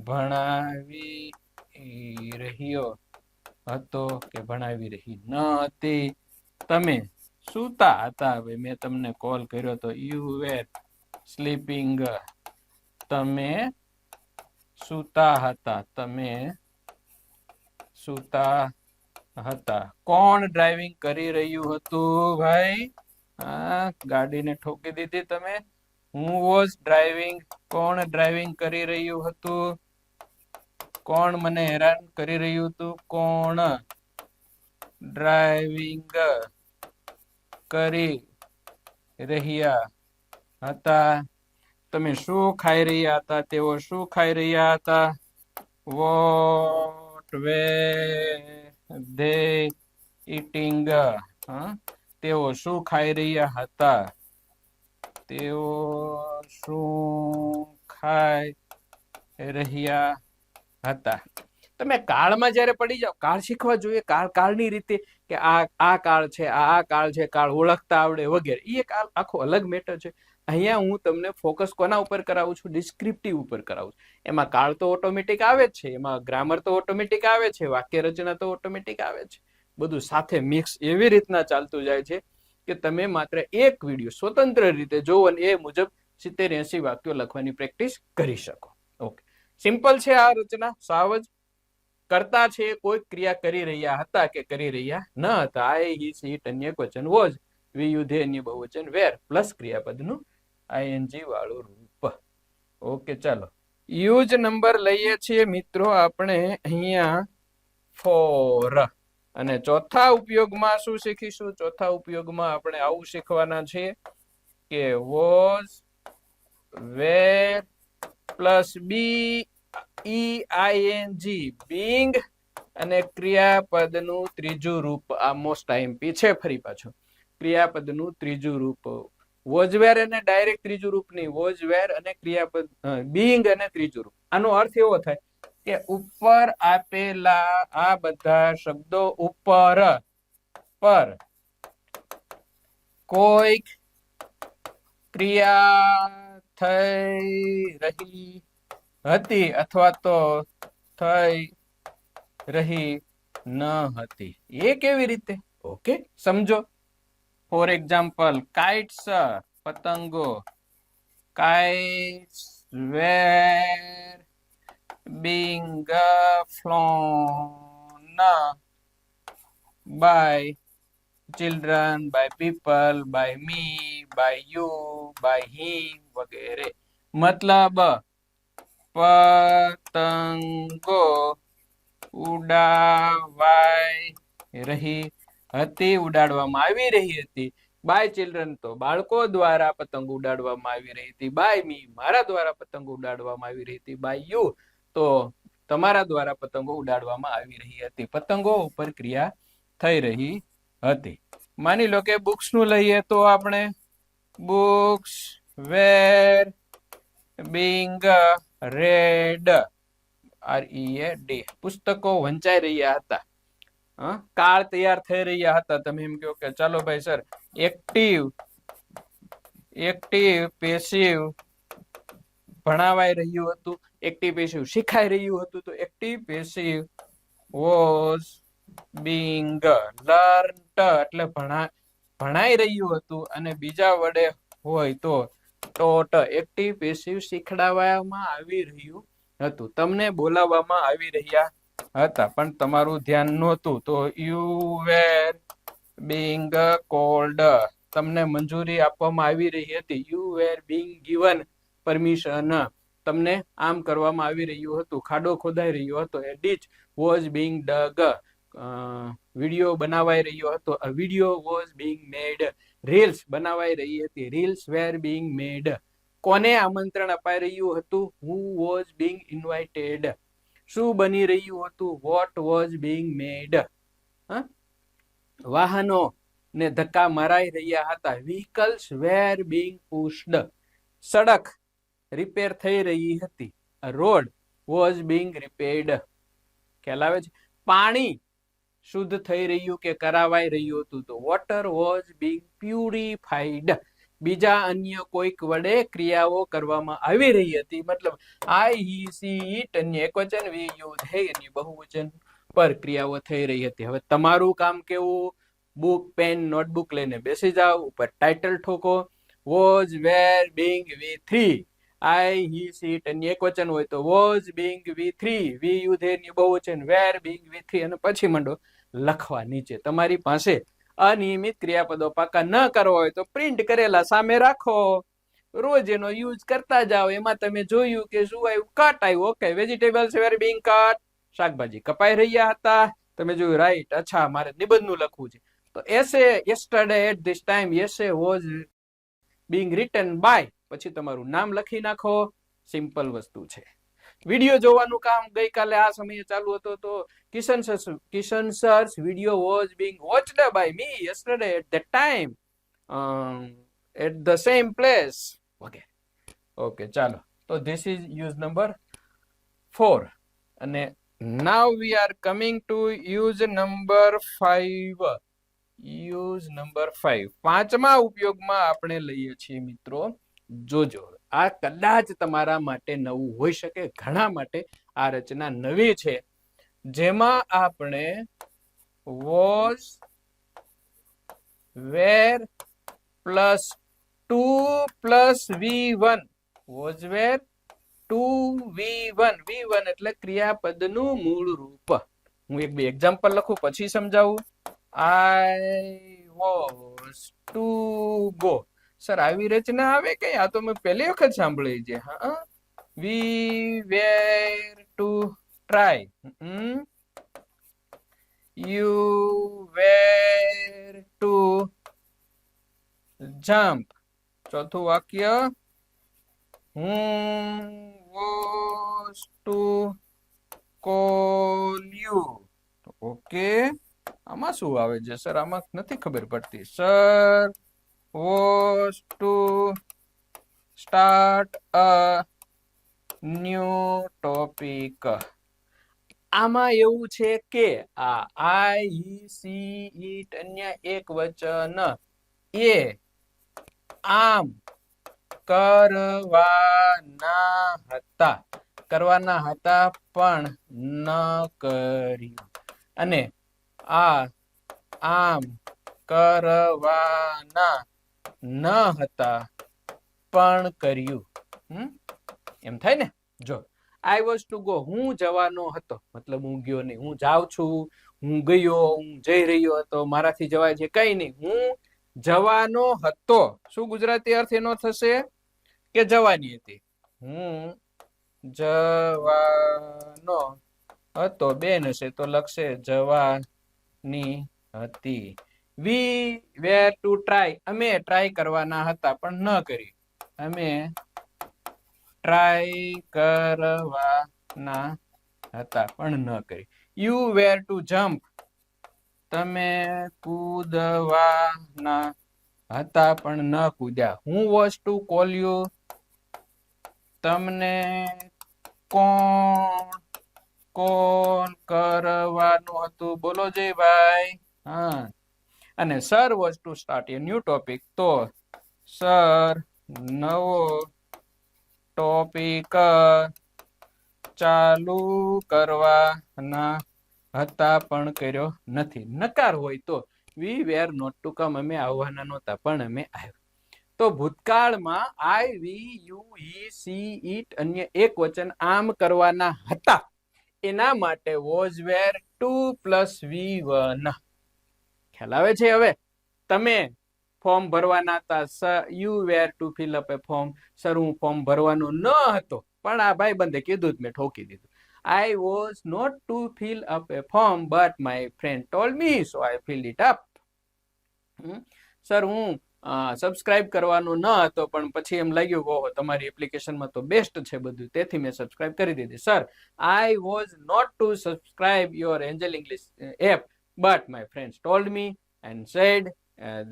ભણાવી રહ્યો હતો કે ભણાવી રહી ન હતી. તમે સૂતા હતા. હવે મેં તમને કોલ કર્યો તો યુ વેર સ્લીપિંગ. તમે સૂતા હતા. તમે સૂતા હતા. કોણ ડ્રાઇવિંગ કરી રહ્યું હતું ભાઈ? ગાડીને ઠોકી દીધી તમે. Who was driving. કોણ ડ્રાઇવિંગ કરી રહ્યું હતું? કોણ મને હેરાન કરી રહ્યું હતું? કોણ ડ્રાઇવિંગ કરી રહ્યા હતા? તમે શું ખાઈ રહ્યા હતા? તેઓ શું ખાઈ રહ્યા હતા? What were they eating. તેઓ શું ખાઈ રહ્યા હતા? તેઓ શું ખાઈ રહ્યા હતા? તમે કાળમાં જ્યારે પડી જાઓ, કાળ શીખવા જોઈએ. કાળની રીતે કે આ કાળ છે, આ કાળ છે, કાળ ઓળખતા આવડે વગેરે, એ એક આખો અલગ મેટર છે. અહીંયા હું તમને ફોકસ કોના ઉપર કરાવું છું? ડિસ્ક્રિપ્ટિવ ઉપર કરાવું છું. એમાં કાળ તો ઓટોમેટિક આવે જ છે, એમાં ગ્રામર તો ઓટોમેટિક આવે છે, વાક્ય રચના તો ઓટોમેટિક આવે છે. બધું સાથે મિક્સ એવી રીતના ચાલતું જાય છે કે તમે માત્ર એક વિડીયો સ્વતંત્ર રીતે જોવો અને એ મુજબ 70-80 વાક્યો લખવાની પ્રેક્ટિસ કરી શકો. ઓકે, સિમ્પલ છે આ રચના. સાવ જ કરતા છે, કોઈ ક્રિયા કરી રહ્યા હતા કે કરી રહ્યા ન હતા. આઈ, હી, સી, ઇટ અન્ય વચન વોઝ, વી, યુ, ધે અન્ય બહુવચન વેર પ્લસ ક્રિયાપદનું આઈએનજી વાળું રૂપ. ઓકે, ચાલો યુઝ નંબર લઈએ છીએ મિત્રો આપણે અહીંયા 4. અને ચોથા ઉપયોગમાં શું શીખીશું? ચોથા ઉપયોગમાં આપણે આવું શીખવાના છે કે was were plus B E I N G, being અને ક્રિયાપદનું ત્રીજું રૂપ. આ મોસ્ટ આઈએમપી છે. ફરી પાછું ક્રિયાપદનું ત્રીજું રૂપ. વોઝ વેર અને ડાયરેક્ટ ત્રીજું રૂપ નહીં, વોઝ વેર અને ક્રિયાપદ બીંગ અને ત્રીજું રૂપ. આનો અર્થ એવો થાય કે ઉપર આપેલા આ બધા શબ્દો ઉપર પર કોઈક ક્રિયા થઈ રહી હતી અથવા તો થઈ રહી ન હતી. એ કેવી રીતે? ઓકે, સમજો. ફોર એક્ઝામ્પલ, કાઇટ્સ, પતંગો. Kites were being flown by children, by people, by me, by you, by him વગેરે. મતલબ પતંગો ઉડાવાઈ રહી હતી, ઉડાડવામાં આવી રહી હતી. બાય ચિલ્ડ્રન તો બાળકો દ્વારા પતંગ ઉડાડવામાં આવી રહી હતી. બાય મી, મારા દ્વારા પતંગ ઉડાડવામાં આવી રહી હતી. બાય યુ, તો તમારા દ્વારા પતંગો ઉડાડવામાં આવી રહી હતી. પતંગો ઉપર ક્રિયા થઈ રહી હતી. માની લો કે બુક્સ નું લઈએ તો આપણે બુક્સ વેર being read, READ, પુસ્તકો વંચાઈ રહ્યા હતા. કાળ તૈયાર થઈ રહ્યા હતા. તમે એમ કહો કે ચાલો ભાઈ સર, એક્ટિવ પેસિવ ભણાવાઈ રહ્યું હતું, એક્ટિવ પેસિવ શીખાઈ રહ્યું હતું, તો active passive was being learnt એટલે ભણાઈ રહ્યું હતું, અને બીજા વડે હોય તો ટોટ એક્ટિવ પેસિવ શીખડાવવામાં આવી રહ્યું હતું, તમને બોલાવવામાં આવી રહ્યા હતા પણ તમારું ધ્યાન નહોતું, તો યુ વેર બીંગ કોલ્ડ તમને મંજૂરી આપવામાં આવી રહી હતી, you were being given permission તમને આમ કરવામાં આવી રહ્યું હતું, ખાડો ખોદાઈ રહ્યો હતો, a ditch was being dug video બનાવાઈ રહ્યો હતો, a video was being made reels બનાવાઈ રહી હતી, રીલ્સ વેર બીંગ મેડ કોને આમંત્રણ અપાઈ રહ્યું હતું, હુ વોઝ બીંગ ઇન્વાઇટેડ શું બની રહ્યું હતું, વોટ વોઝ બીંગ મેડ વાહનો ને ધક્કા મરાઈ રહ્યા હતા, વ્હીકલ્સ વેર બીંગ પુશ્ડ સડક રિપેર થઈ રહી હતી, રોડ વોઝ બીંગ રિપેર્ડ ખ્યાલ આવે છે, પાણી શુદ્ધ થઈ રહ્યું કે કરાવાઈ રહ્યું હતું, તો વોટર વોઝ બીંગ પ્યુરિફાઈડ બીજા અન્ય કોઈક વડે ક્રિયાઓ કરવામાં આવી રહી હતી, મતલબ આઈ હી સી ઈટ અન્ય એકવચન વી યુઝ હે અન્ય બહુવચન પર ક્રિયાઓ થઈ રહી હતી. હવે તમારું કામ કેવું, બુક પેન નોટબુક લઈને બેસી જાઓ, ઉપર ટાઇટલ ઠોકો, was were being V three, I he she it અન્ય એકવચન હોય તો was being V three, we you they અન્ય બહુવચન વેર બીંગ વી થ્રી, અને પછી મંડો લખવા નીચે. તમારી પાસે અનિયમિત ક્રિયાપદો પાકા ન કરવા હોય તો પ્રિન્ટ કરેલા સામે રાખો, રોજ એનો યુઝ કરતા જાઓ, એમાં તમે જોયું કે શું આવ્યું, કટ આવ્યું, ઓકે વેજીટેબલ્સ વેર બીંગ કટ, શાકભાજી કપાઈ રહ્યા હતા, તમે જોયું રાઈટ, અચ્છા મારે નિબંધનું લખવું છે, તો essay yesterday at this time essay was being written by, પછી તમારું નામ લખી નાખો, સિમ્પલ વસ્તુ છે. વિડીયો જોવાનું કામ ગઈકાલે આ સમયે ચાલુ હતો, તો Kishan sir's video was being watched by me yesterday at that time at the same place વગેરે. ઓકે ચાલો, તો ધીસ ઇઝ યુઝ નંબર 4 અને now we are coming to use number 5. Use number 5 પાંચમા ઉપયોગમાં આપણે લઈએ છીએ મિત્રો, જોજો આ કદાચ તમારા માટે નવું હોઈ શકે, ઘણા માટે આ રચના નવી છે, જેમાં આપણે was were plus 2 plus V1 was wear 2V1 V1 એટલે ક્રિયાપદનું મૂળ રૂપ. હું એક બે એક્ઝામ્પલ લખું પછી સમજાવું. I was to go. Sir આવી રચના આવે કે આ તો મેં પહેલી વખત સાંભળી છે. હા, we were to try. You were to jump. ચોથું વાક્ય, હું was to call you. Okay, આમાં શું આવે છે સર? આમાં નથી ખબર પડતી. Sir was to start a new topic. આમાં એવું છે કે આ આઈ હી સી ઈટ અન્ય એક વચન એ આમ કરવાના હતા પણ ન કર્યું, અને આ આમ કરવાના ન હતા પણ કર્યું. એમ થાય ને? જો I was to go, હું જવાનો હતો, મતલબ હું ગયો નહીં, હું જાઉં છું, હું ગયો, હું જઈ રહ્યો હતો, મારાથી જવાય છે કઈ નહીં, હું જવાનો હતો. શું ગુજરાતી અર્થ એનો થશે કે જવાની હતી? હું જવાનો હતો, બેન હશે તો લખશે જવાની હતી. વી વેર ટુ ટ્રાય, અમે ટ્રાય કરવાના હતા પણ ન કરી, અમે ટ્રાય કરવાના હતા પણ ન કરી. યુ વેર ટુ જમ્પ, તમે કૂદવાના હતા પણ ન કૂદ્યા. Who was to call you, તમને કોલ કરવાનું હતું. બોલો જયભાઈ. હા, અને sir was to start A new topic, તો સર નવો ટોપિક ચાલુ કરવાના હતા પણ કર્યો નથી. નકાર હોય તો વી વેર નોટ ટુ કમ, અમે આવવાના નહોતા પણ અમે આવ્યા. તો ભૂતકાળમાં આઈ, we, you, he, she, it અન્ય એક વચન આમ કરવાના હતા, એના માટે was wear two plus V1. ખ્યાલ આવે છે? હવે તમે ફોર્મ ભરવાના હતા, you were to fill up a form. Sir હું ફોર્મ ભરવાનો ન હતો પણ આ ભાઈબંધે કીધું મેં ઠોકી દીધું. I was not to fill up a form but my friend told me so I filled it up. Sir હું સબસ્ક્રાઇબ કરવાનો ન હતો પણ પછી એમ લાગ્યું કે ઓહો તમારી એપ્લિકેશનમાં તો બેસ્ટ છે બધું, તેથી મેં સબસ્ક્રાઇબ કરી દીધી. Sir I was not to subscribe your Angel English app but my friends told me and said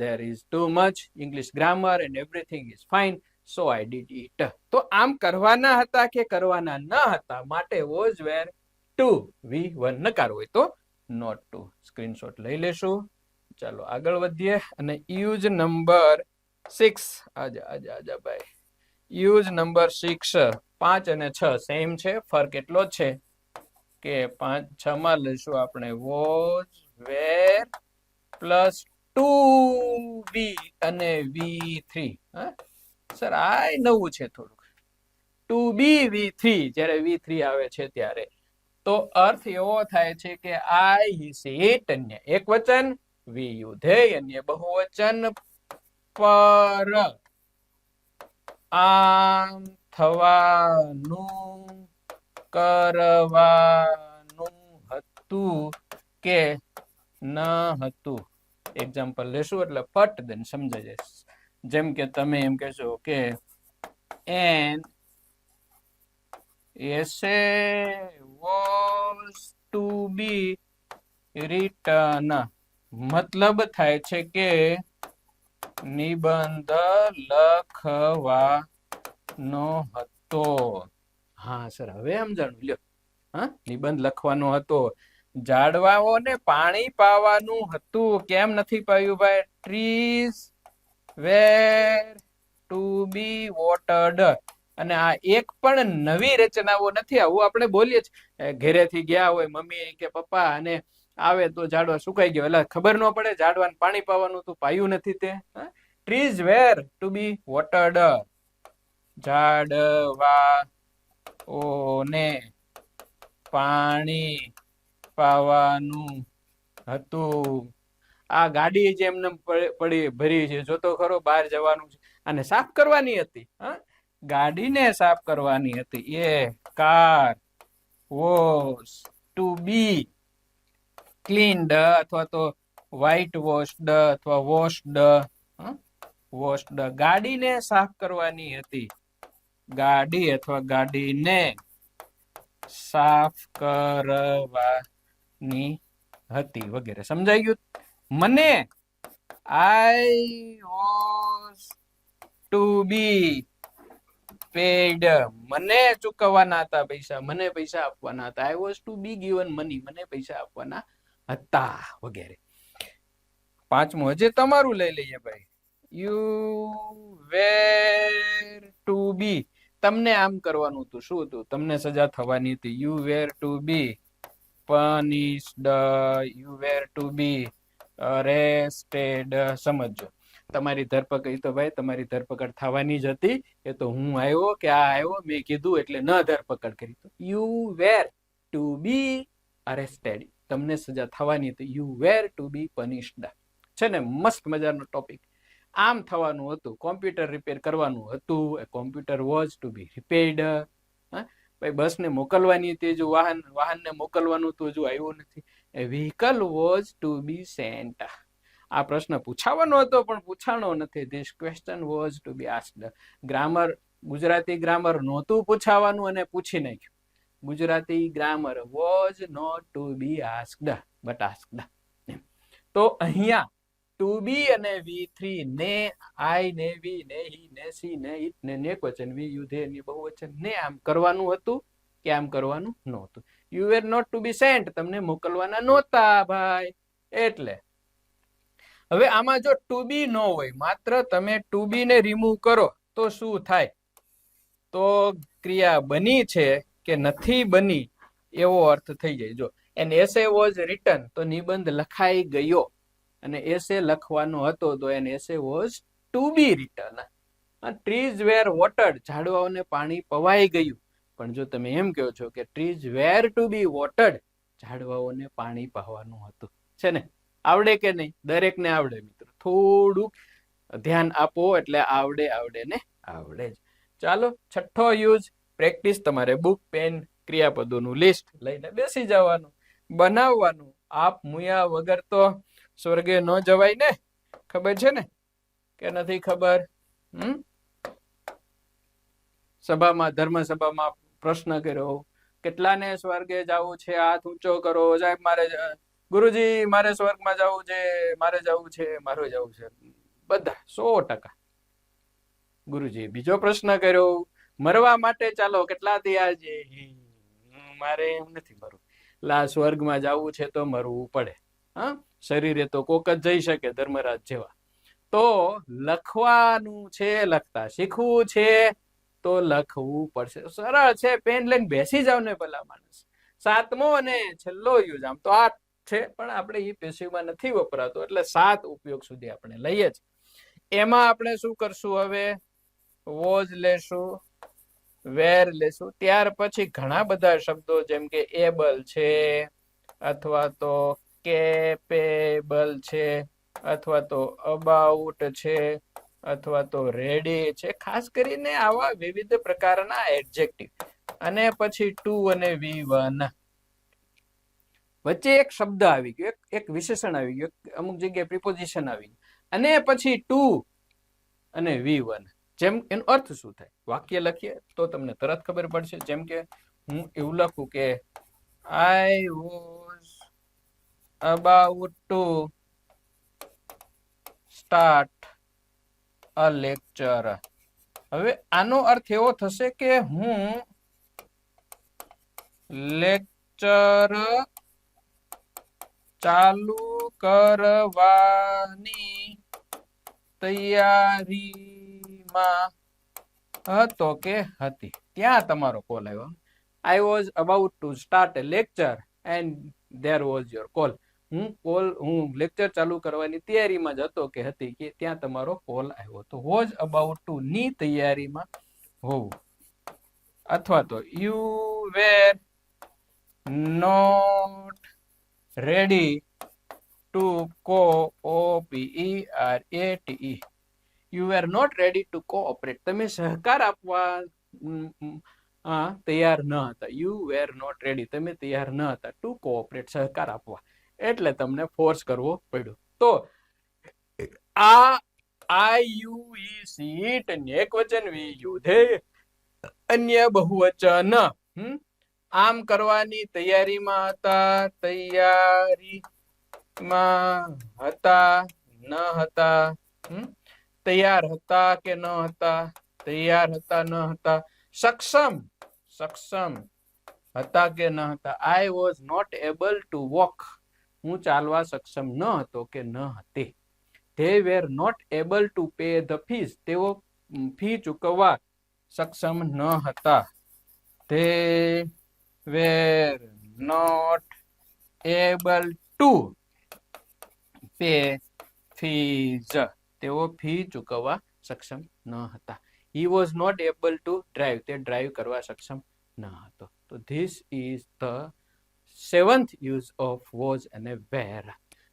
there is too much English grammar and everything is fine so I did it. તો આમ કરવાના હતા કે કરવાના ન હતા માટે was were to V1. નકાર હોય તો not to. સ્ક્રીનશોટ લઈ લેશું. ચાલો આગળ વધીએ અને યુઝ નંબર 6. આજા ભાઈ. યુઝ નંબર 6 5 અને 6 સેમ છે, ફરક એટલો જ છે કે 5 6 માં લઈશું આપણે was were પ્લસ 2V અને V3. સર આ નવું છે થોડુંક. 2B V3 જ્યારે V3 આવે છે ત્યારે તો અર્થ એવો થાય છે કે I, he, she, it અન્ય એક વચન, we, you, they અન્ય બહુવચન પર આમ થવાનું કરવાનું હતું કે ન હતું. એક્ઝામ્પલ લેશું એટલે ફટ દેન સમજાઈ જશે. જેમ કે તમે એમ કહેશો કે an essay was to be written. મતલબ થાય છે કે નિબંધ લખવાનો હતો. હા સર હવે સમજાણું. લ્યો નિબંધ લખવાનો હતો. ઝાડવાઓને પાણી પાવાનું હતું. કેમ નથી પાયું ભાઈ? ટ્રીઝ વેર ટુ બી વોટર્ડ. અને આ એક પણ નવી રચનાઓ નથી. આવું આપણે બોલીએ છીએ ઘરેથી ગયા હોય મમ્મી કે પપ્પા અને આવે તો ઝાડવા સુકાઈ ગયો, એટલે ખબર ન પડે ઝાડવાને પાણી પાવાનું તો પાયું નથી તે. ટ્રીઝ વેર ટુ બી વોટર્ડ. ઝાડવાઓને પાણી પાવાનું હતું. આ ગાડી જેમને પડી ભરી છે જોતો ખરો, બહાર જવાનું છે અને સાફ કરવાની હતી. ગાડીને સાફ કરવાની હતી. A car was to be cleaned અથવા તો વ્હાઇટ વોશ્ડ અથવા વોશ્ડ. ગાડીને સાફ કરવાની હતી. ગાડી અથવા ગાડીને સાફ કરવાની હતી વગેરે. સમજાઈ ગયું? મને I was to be paid. મને ચૂકવવાના હતા પૈસા, મને પૈસા આપવાના હતા. I was to be given money. મને પૈસા આપવાના હતા વગેરે. 5મું હજી તમારું લઈ લઈએ ભાઈ. You were to be. તમને આમ કરવાનું હતું. શું હતું? તમને સજા થવાની હતી. You were to be punished. You were to be arrested. સમજો. તમારી ધરપકડ તો ભાઈ તમારી ધરપકડ થવાની જ હતી. એ તો હું આવ્યો કે આ આવ્યો મેં કીધું એટલે ન ધરપકડ કરી. You were to be arrested. તમને સજા થવાની હતી. You were to be punished. છે ને મસ્ત મજાનો ટોપિક. આમ થવાનું હતું. કોમ્પ્યુટર રિપેર કરવાનું હતું. Computer was to be repaired. ભાઈ બસને મોકલવાની હતી, જો વાહનને મોકલવાનું હતું, હજુ આવ્યું નથી. A vehicle was to be sent. આ પ્રશ્ન પૂછાવાનો હતો પણ પૂછાણો નથી. This question was to be asked. Grammar Gujarati grammar નહોતું પૂછાવાનું અને પૂછી નાખ્યું. Gujarati grammar was not to be asked but asked. તો અહીંયા ટુ બી અને V3 ને I ને વી ને હી ને સી ને ઇટ ને નેકવચન વી યુ ધે ને બહુવચન ને આમ કરવાનું હતું કે આમ કરવાનું નહોતું. You were not to be sent. તમને મોકલવાના નહોતા ભાઈ. એટલે હવે આમાં જો ટુ બી ન હોય, માત્ર તમે ટુ બી ને રિમૂવ કરો તો શું થાય? તો ક્રિયા બની છે કે નથી બની એવો અર્થ થઈ જાય. જો એન એસે વોઝ રિટન તો નિબંધ લખાઈ ગયો, અને એસે લખવાનો હતો તો an essay was to be written. Trees were watered ઝાડવાઓને પાણી પવાઈ ગયું. પણ જો તમે એમ કહો છો કે ટ્રીઝ વેર ટુ બી વોટર્ડ ઝાડવાઓને પાણી પાવાનું હતું, છે ને? આવડે કે નહીં? દરેકને આવડે મિત્રો. થોડુંક ધ્યાન આપો એટલે આવડે ને આવડે જ. ચાલો, છઠ્ઠો યુઝ પ્રેક્ટિસ. તમારે બુક, પેન, ક્રિયાપદોનું લિસ્ટ લઈને બેસી જવાનું, બનાવવાનું. આપ મુયા વગર તો સ્વર્ગે ન જવાય ને. ખબર છે ને કે નથી ખબર? સભામાં, ધર્મ સભામાં પ્રશ્ન કર્યો, કેટલાને સ્વર્ગે જવું છે? હાથ ઊંચો કરો. સાહેબ મારે, ગુરુજી મારે સ્વર્ગમાં જવું છે, મારે જવું છે, મારે જવું છે. બધા 100%. ગુરુજી બીજો પ્રશ્ન કર્યો, મરવા માટે ચાલો, કેટલા તૈયાર છે? મારે એમ નથી મરવું. લા સ્વર્ગમાં જવું છે તો મરવું પડે. હા, શરીરે તો કોક જ જઈ શકે, ધર્મરાજ જેવા. તો લખવાનું છે, લખતા શીખવું છે તો લખવું પડશે. સરળ છે. પેન લઈને બેસી જાવ ને ભલા માણસ. 7મો અને છેલ્લો યુઝ, આમ તો 8 છે પણ આપણે એ પેશીવમાં નથી વપરાતો એટલે 7 ઉપયોગ સુધી આપણે લઈએ જ. એમાં આપણે શું કરશું હવે? વોઝ લેશું, વેર લેશું. ત્યાર પછી ઘણા બધા શબ્દો જેમ કે એબલ છે, અથવા તો કેપેબલ છે, અથવા તો અબાઉટ છે, અથવા તો રેડી છે. ખાસ કરીને આવા વિવિધ પ્રકારના એડજેક્ટિવ. અને પછી ટુ અને V1. વચ્ચે એક શબ્દ આવી ગયો, એક વિશેષણ આવી ગયું, અમુક જગ્યાએ પ્રિપોઝિશન આવી ગયું, અને પછી ટુ અને V1. જેમ એનો અર્થ શું થાય? વાક્ય લખીએ તો તમને તરત ખબર પડશે. જેમ કે હું એવું લખું કે I was about to start a lecture. હવે આનો અર્થ એવો થશે કે હું લેક્ચર ચાલુ કરવાની તૈયારીમાં હતો કે હતી. ત્યાં તમારો કોલ આવ્યો. I was about to start a lecture and there was your call. હું લેક્ચર ચાલુ કરવાની તૈયારીમાં જ હતો કે હતી, કે ત્યાં તમારો કોલ આવ્યો. તો વોઝ અબાઉટ ટુ ની તૈયારીમાં હોવું. અથવા તો you were not ready to cooperate. You are not ready to cooperate. તમે સહકાર આપવા તૈયાર ન હતા. યુ વેર નોટ રેડી, તમે તૈયાર ન હતા ટુ કોઓપરેટ, સહકાર આપવા. એટલે તમને ફોર્સ કરવો પડ્યો. તો આ આઈ યુ ઈ સીટ એકવચન, વી યુ ધે અન્ય બહુવચન. આમ કરવાની તૈયારીમાં હતા, તૈયારીમાં હતા, ન હતા. તૈયાર હતા કે ન હતા? તૈયાર હતા, ન હતા. સક્ષમ હતા કે ન હતા? I was not able to walk. હું ચાલવા સક્ષમ ન હતો કે ન હતી. They were not able to pay the fees. તેઓ ફી ચૂકવવા સક્ષમ ન હતા. They were not able to pay fees. તેઓ ફી ચૂકવવા સક્ષમ ન હતા. He was not able to drive. તે ડ્રાઈવ કરવા સક્ષમ ન હતો. તો this is the 7th use of was અને વેર.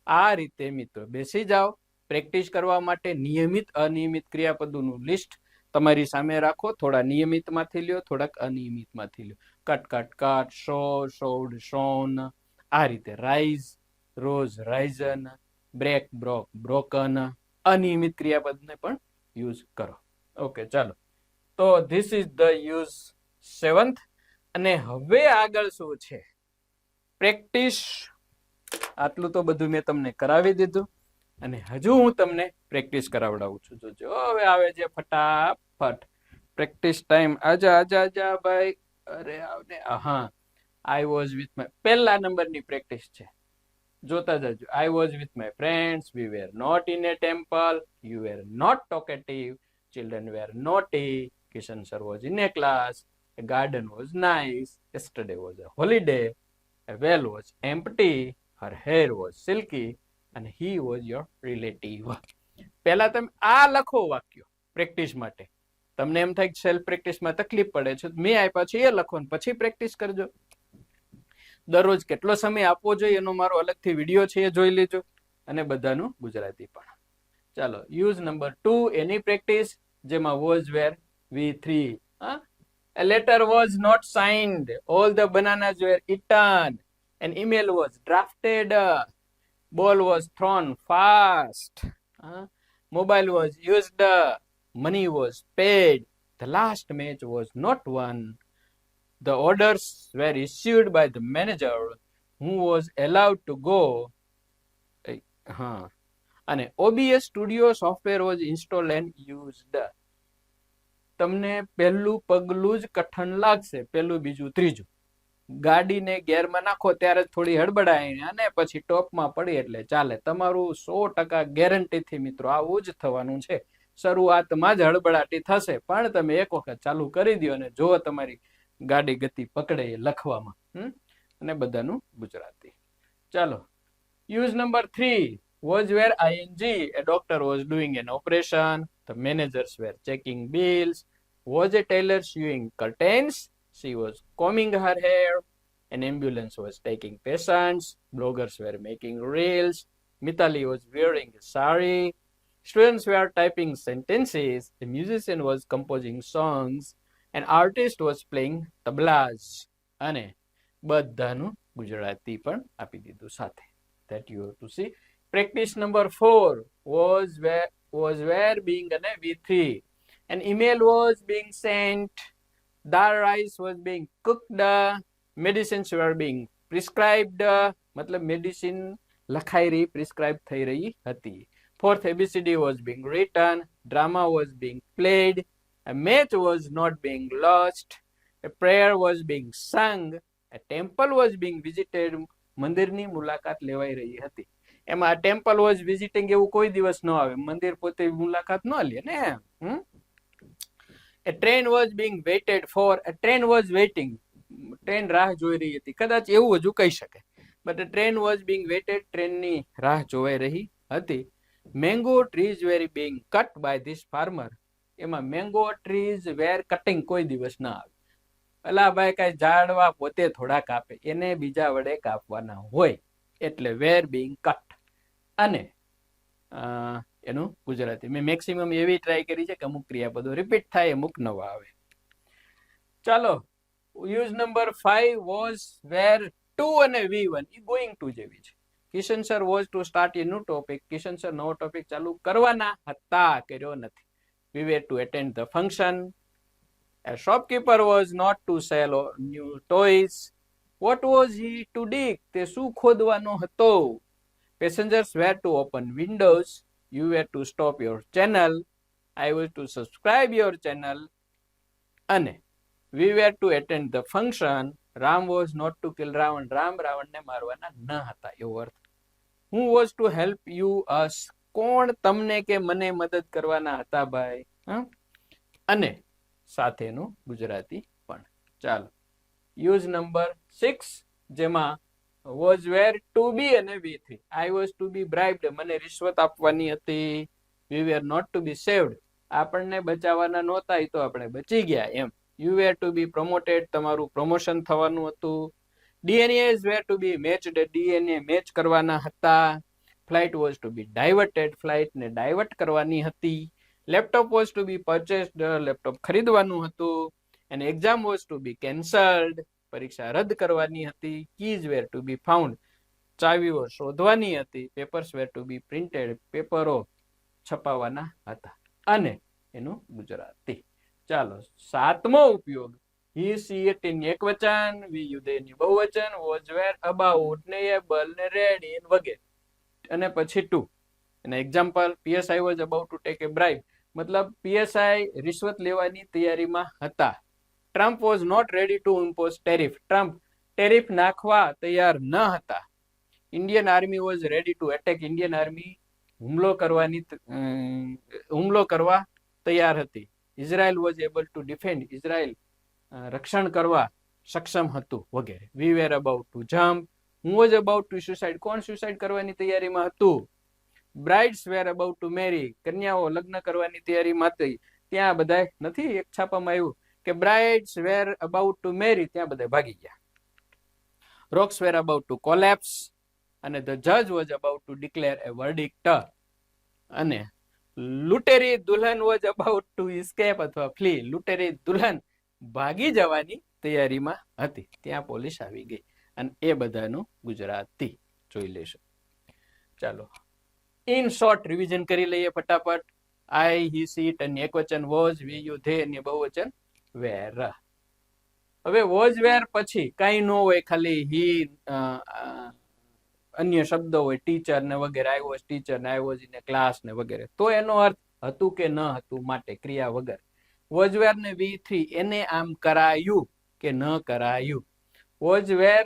આ રીતે મિત્રો બેસી જાઓ. પ્રેક્ટિસ કરવા માટે નિયમિત અનિયમિત ક્રિયાપદોનું લિસ્ટ તમારી સામે રાખો. થોડા નિયમિતમાંથી લ્યો, થોડાક અનિયમિતમાંથી લ્યો. Cut cut cut, show showed shown. આ રીતે rise rose risen, break broke broken. અનિયમિત ક્રિયાપદને પણ યુઝ કરો. ઓકે, ચાલો. તો this is the use 7th. અને હવે આગળ શું છે? પ્રેક્ટિસ. આટલું તો બધું મેં તમને કરાવી દીધું, અને હજુ હું તમને પ્રેક્ટિસ કરાવડાવું છું. જોજો હવે આવે છે ફટાફટ પ્રેક્ટિસ ટાઈમ. આજા આજા આજા ભાઈ. અરે આવને. હા, આઈ વોઝ વિથ માય, પહેલા નંબરની પ્રેક્ટિસ છે. જોતા જજો. I was with my friends. We were not in a temple. You were not talkative. Children were not. Kishan sir was in a class, a garden was nice, yesterday was a holiday, a well was empty, her hair was silky, and he was your relative. પહેલા તમે આ લખો વાક્યો practice માટે. તમને એમ થાય કે self પ્રેક્ટિસમાં તકલીફ પડે છે, મેં આપ્યા છે એ લખો પછી પ્રેક્ટિસ કરજો. દરરોજ કેટલો સમય આપવો જોઈએ એનો મારો અલગથી વિડીયો છે, એ જોઈ લેજો. અને બધાનું ગુજરાતી પણ. ચાલો, યુઝ નંબર 2, એની પ્રેક્ટિસ જેમાં was wear V3. A letter was not signed, all the bananas were eaten, an email was drafted, ball was thrown fast, mobile was used, money was paid, the last match was not won, the orders were issued by the manager who was allowed to go, અને OBS studio software was installed and used. તમને પહેલું પગલું જ કઠણ લાગશે, પહેલું બીજું ત્રીજું. ગાડીને ગેરમાં નાખો ત્યારે થોડી હડબડાઈ અને પછી ટોપમાં પડી એટલે ચાલે. તમારું 100% ગેરંટીથી મિત્રો આવું જ થવાનું છે. શરૂઆતમાં જ હડબડાટી થશે, પણ તમે એક વખત ચાલુ કરી દો અને જો તમારી ગાડી ગતિ પકડે લખવામાં. અને બધાનું ગુજરાતી. ચાલો, use number 3, was were ing, a doctor was doing an operation, the managers were checking bills, was a tailor sewing curtains, she was combing her hair, an ambulance was taking patients, bloggers were making reels, Mithali was wearing a sari, students were typing sentences, a musician was composing songs, an artist was playing tablas. અને બધાનું ગુજરાતી પણ આપી દીધું સાથે. That you have to see. Practice number 4, was where being an V3. An email was being sent, dal rice was being cooked, medicines were being prescribed, मतलब medicine લખાઈ રહી, prescribe થઈ રહી હતી. Fourth ABCD was being written, drama was being played, a match was not being lost, a prayer was being sung, a temple was being visited, મંદિરની મુલાકાત લેવાઈ રહી હતી. એમાં ટેમ્પલ વોઝ વિઝિટિંગ એવું કોઈ દિવસ ન આવે, મંદિર પોતે મુલાકાત ન લે ને. A train was being waited for, a train was waiting, train રાહ જોઈ રહી હતી, કદાચ એવું હજુ કહી શકે. But a train was being waited, ટ્રેનની રાહ જોવાઈ રહી હતી. Mango trees were being cut by this farmer. એમાં mango trees were cutting કોઈ દિવસ ના આવે. અલા ભાઈ કઈ ઝાડવા પોતે થોડા કાપે, એને બીજા વડે કાપવાના હોય એટલે વેર બીંગ કટ. અને એનું ગુજરાતી મેં મેક્સિમમ એવી ટ્રાય કરી છે કે અમુક ક્રિયાપદો રિપીટ થાય, અમુક નવા આવે. ચાલો, યુઝ નંબર 5, વોઝ વેર 2 અને V1 એ ગોઈંગ ટુ જેવી છે. Kishan sir was to start A new topic, Kishan sir નવો ટોપિક ચાલુ કરવાના હતા, કર્યો નથી. We were to attend the function. A shopkeeper was not to sell new toys. What was he to dig? તે શું ખોદવાનો હતો? Passengers were to open windows. You were to stop your channel. I was to subscribe your channel. અને we were to attend the function. Ram was not to kill Ravan. Ram રાવણને મારવાના ન હતા, એવો અર્થ. Who was to help you us? કોણ તમને કે મને મદદ કરવાના હતા ભાઈ? અને સાથેનું ગુજરાતી પણ. ચાલો, યુઝ નંબર 6 જેમાં was were to be અને V3. I was to be bribed, મને રિશ્વત આપવાની હતી. We were not to be saved, આપણને બચાવવાના નહોતા, એ તો આપણે બચી ગયા એમ. You were to be promoted, તમારું પ્રમોશન થવાનું હતું. DNAs were to be matched, DNA match કરવાના હતા. Flight was to be diverted, flight ને ડાયવર્ટ કરવાની હતી. Laptop was to be purchased, laptop ખરીદવાનું હતું. And exam was to be cancelled, પરીક્ષા રદ કરવાની હતી. Keys were to be found, ચાવીઓ શોધવાની હતી. Papers were to be printed, પેપરો છપાવવાના હતા. અને એનું ગુજરાતી. ચાલો, 7મો ઉપયોગ, he she it in એકવચન, we you they ની બહુવચન, was were about ને able ને ready વગેરે. અને પછી 2 અને example, PSI was about to take a bribe, મતલબ PSI રિશ્વત લેવાની તૈયારીમાં હતા. Trump was not ready to impose tariff, Trump tariff નાખવા તૈયાર ન હતા. Indian army was ready to attack, Indian army હુમલો કરવા તૈયાર હતી. Israel was able to defend, Israel રક્ષણ કરવા સક્ષમ હતું વગેરે. We were about to jump, હું વોઝ અબાઉટ ટુ સુસાઇડ, કોણ સુસાઇડ કરવાની તૈયારીમાં હતું. Brides were about to marry, કન્યાઓ લગ્ન કરવાની તૈયારીમાં હતી. ત્યાં બધા નથી એક છાપામાં આવ્યું કે brides were about to marry, ત્યાં બધા ભાગી ગયા. Rocks were about to collapse, અને ધ જજ was about to declare a verdict, અને લૂંટેરી દુલ્હન વોઝ અબાઉટ ટુ એસ્કેપ અથવા ફ્લી, લૂંટેરી દુલ્હન ભાગી જવાની તૈયારીમાં હતી. ત્યાં પોલીસ આવી ગઈ. અને એ બધાનું ગુજરાતી જોઈ લેશું. ચાલો ઇન શોર્ટ રિવિઝન કરી લઈએ ફટાફટ. આઈ, હી, સીટ, અને એકવચન વોઝ, વી, યુ, ધે, અને બહુવચન વેર. હવે વોઝ વેર પછી કઈ ન હોય, ખાલી હી અન્ય શબ્દો હોય, ટીચર ને વગેરે, આઈ વોઝ ટીચર ને I was in a class ને વગેરે, તો એનો અર્થ હતું કે ન હતું માટે ક્રિયા વગર. વોઝ વેર ને V3 એને આમ કરાયું કે ન કરાયું. વોઝ વેર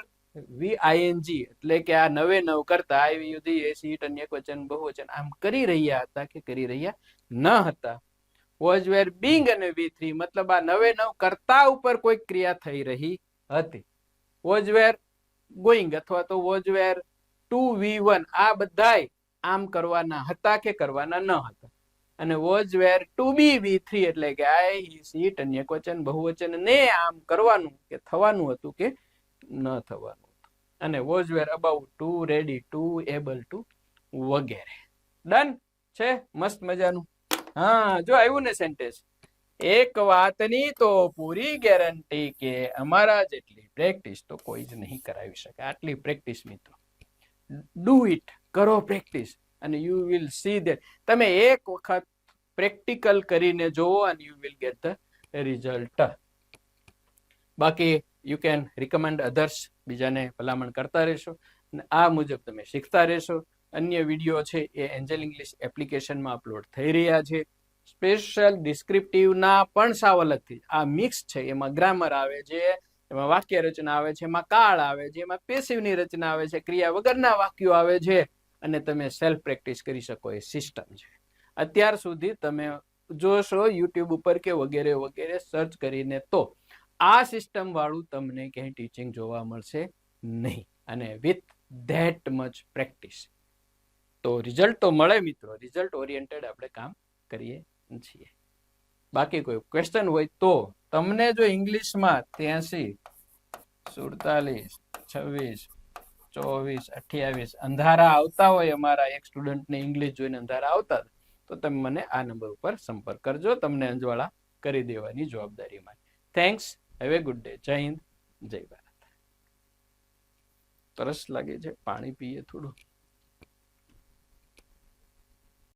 VING એટલે કે આ નવે નવ કરતા આઈ, યુ, ધી, સીટ, અને એકવચન બહુવચન આમ કરી રહ્યા હતા કે કરી રહ્યા ન હતા. વોઝ વેર બીંગ અને V3 મતલબ આ નવે નવ કરતા ઉપર કોઈ ક્રિયા થઈ રહી હતી. વોઝ વેર ગોઈંગ અથવા તો વોઝ વેર ટુ V1 આ બધાય આમ કરવાના હતા કે કરવાના ન હતા. અને was wear two B V3 એટલે કે આઈ, હી, સીટ, અને એકવચન બહુવચન ને આમ કરવાનું કે થવાનું હતું કે ન થવાનું હતું. અને was were about to, ready to, able to વગેરે. ડન છે, મસ્ત મજાનું. હા જો આવ્યું ને સેન્ટેન્સ, એક વાતની તો પૂરી ગેરંટી કે અમારા જેટલી પ્રેક્ટિસ તો કોઈ જ નહીં કરાવી શકે. આટલી પ્રેક્ટિસ મિત્રો, ડુ ઇટ, કરો પ્રેક્ટિસ, અને યુ વિલ સી ધેટ. તમે એક વખત પ્રેક્ટિકલ કરીને જોવો અને you will get the result. બાકી યુ કેન રિકમેન્ડ અધર્સ, બીજાને ભલામણ કરતા રહેશો અને આ મુજબ તમે શીખતા રહેશો. અન્ય વિડીયો છે એ એન્જલ ઇંગ્લિશ એપ્લિકેશનમાં અપલોડ થઈ રહ્યા છે. સ્પેશિયલ ડિસ્ક્રિપ્ટિવના પણ સાવ અલગથી આ મિક્સ છે. એમાં ગ્રામર આવે છે, એમાં વાક્ય રચના આવે છે, એમાં કાળ આવે છે, એમાં પેસિવની રચના આવે છે, ક્રિયા વગરના વાક્યો આવે છે, અને તમે સેલ્ફ પ્રેક્ટિસ કરી શકો એ સિસ્ટમ છે. અત્યાર સુધી તમે જોશો યુટ્યુબ ઉપર કે વગેરે વગેરે સર્ચ કરીને તો આ સિસ્ટમ વાળું તમને ક્યાંય ટીચિંગ જોવા મળશે નહીં. અને વિથ ધેટ મચ પ્રેક્ટિસ તો રિઝલ્ટ તો મળે મિત્રો. રિઝલ્ટ ઓરિએન્ટેડ આપણે કામ કરીએ છીએ. બાકી કોઈ ક્વેશ્ચન હોય તો તમને જો ઇંગ્લિશમાં 83, 47, 26, 24, 28 અંધારા આવતા હોય, અમારા એક સ્ટુડન્ટને ઇંગ્લિશ જોઈને અંધારા આવતા, તો તમે મને આ નંબર ઉપર સંપર્ક કરજો. તમને અંજવાળા કરી દેવાની જવાબદારી મારી. Thanks. Have a good day. જય હિન્દ, જય ભારત. તરસ લાગે છે, પાણી પીએ થોડું.